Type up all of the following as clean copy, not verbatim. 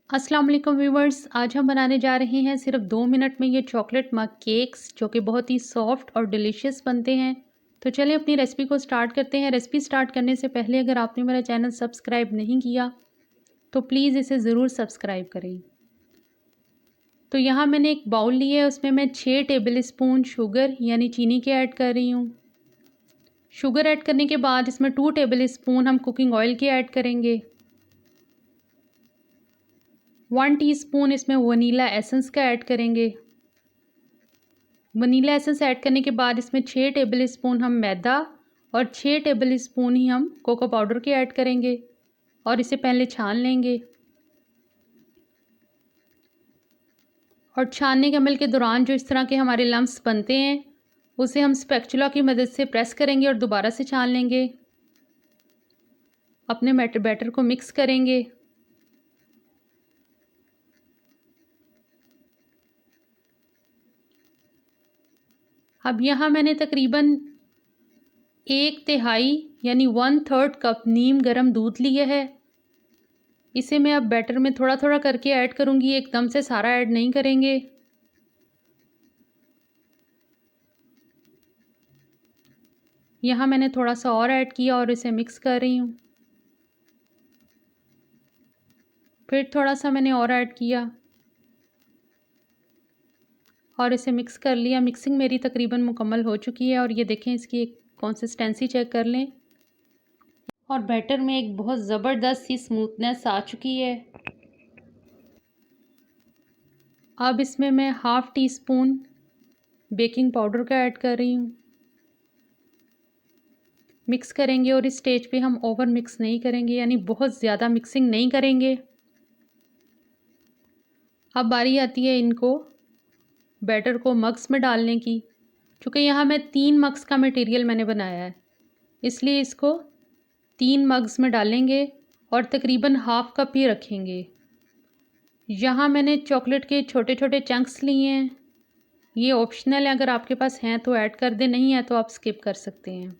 अस्सलाम वालेकुम व्यूवर्स, आज हम बनाने जा रहे हैं सिर्फ 2 मिनट में ये चॉकलेट मग केक्स जो कि बहुत ही सॉफ्ट और डिलीशियस बनते हैं। तो चलिए अपनी रेसिपी को स्टार्ट करते हैं। रेसिपी स्टार्ट करने से पहले अगर आपने मेरा चैनल सब्सक्राइब नहीं किया तो प्लीज़ इसे ज़रूर सब्सक्राइब करें। तो यहाँ मैंने एक बाउल लिया है, उसमें मैं 6 टेबल स्पून शुगर यानी चीनी के ऐड कर रही हूँ। शुगर ऐड करने के बाद इसमें 2 टेबल स्पून हम कुकिंग ऑयल के ऐड करेंगे। 1 टीस्पून इसमें वनीला एसेंस का ऐड करेंगे। वनीला एसेंस ऐड करने के बाद इसमें 6 टेबल स्पून हम मैदा और 6 टेबल स्पून ही हम कोको पाउडर के ऐड करेंगे और इसे पहले छान लेंगे। और छानने के अमल के दौरान जो इस तरह के हमारे लम्स बनते हैं उसे हम स्पैचुला की मदद से प्रेस करेंगे और दोबारा से छान लेंगे। अपने बैटर को मिक्स करेंगे। अब यहाँ मैंने तकरीबन 1/3 यानी 1/3 कप नीम गर्म दूध लिया है। इसे मैं अब बैटर में थोड़ा थोड़ा करके ऐड करूँगी, एकदम से सारा ऐड नहीं करेंगे। यहाँ मैंने थोड़ा सा और ऐड किया और इसे मिक्स कर रही हूँ। फिर थोड़ा सा मैंने और ऐड किया और इसे मिक्स कर लिया। मिक्सिंग मेरी तकरीबन मुकम्मल हो चुकी है और ये देखें इसकी एक कंसिस्टेंसी चेक कर लें और बैटर में एक बहुत ज़बरदस्त सी स्मूथनेस आ चुकी है। अब इसमें मैं 1/2 टीस्पून बेकिंग पाउडर का ऐड कर रही हूँ। मिक्स करेंगे और इस स्टेज पे हम ओवर मिक्स नहीं करेंगे, यानी बहुत ज़्यादा मिक्सिंग नहीं करेंगे। अब बारी आती है इनको बैटर को मग्स में डालने की। चूँकि यहाँ मैं 3 मग्स का मटेरियल मैंने बनाया है, इसलिए इसको 3 मग्स में डालेंगे और तकरीबन 1/2 कप ही रखेंगे। यहाँ मैंने चॉकलेट के छोटे छोटे चंक्स लिए हैं। ये ऑप्शनल है, अगर आपके पास हैं तो ऐड कर दें, नहीं है तो आप स्किप कर सकते हैं।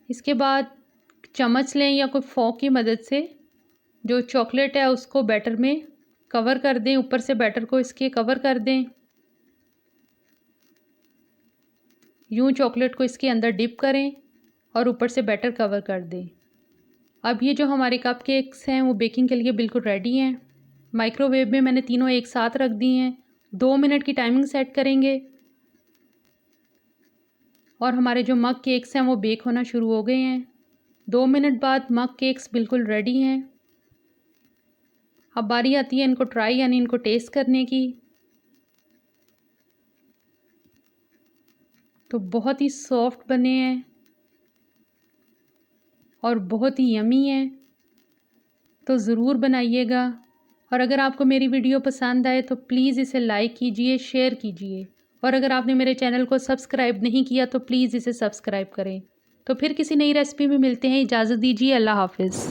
इसके बाद चम्मच लें या कोई फोक की मदद से जो चॉकलेट है उसको बैटर में कवर कर दें, ऊपर से बैटर को इसके कवर कर दें। यूं चॉकलेट को इसके अंदर डिप करें और ऊपर से बैटर कवर कर दें। अब ये जो हमारे कप केक्स हैं वो बेकिंग के लिए बिल्कुल रेडी हैं। माइक्रोवेव में मैंने तीनों एक साथ रख दी हैं। 2 मिनट की टाइमिंग सेट करेंगे और हमारे जो मग केक्स हैं वो बेक होना शुरू हो गए हैं। 2 मिनट बाद मग केक्स बिल्कुल रेडी हैं। अब बारी आती है इनको ट्राई यानी इनको टेस्ट करने की। तो बहुत ही सॉफ्ट बने हैं और बहुत ही यमी हैं, तो ज़रूर बनाइएगा। और अगर आपको मेरी वीडियो पसंद आए तो प्लीज़ इसे लाइक कीजिए, शेयर कीजिए और अगर आपने मेरे चैनल को सब्सक्राइब नहीं किया तो प्लीज़ इसे सब्सक्राइब करें। तो फिर किसी नई रेसिपी में मिलते हैं। इजाज़त दीजिए। अल्लाह हाफ़िज़।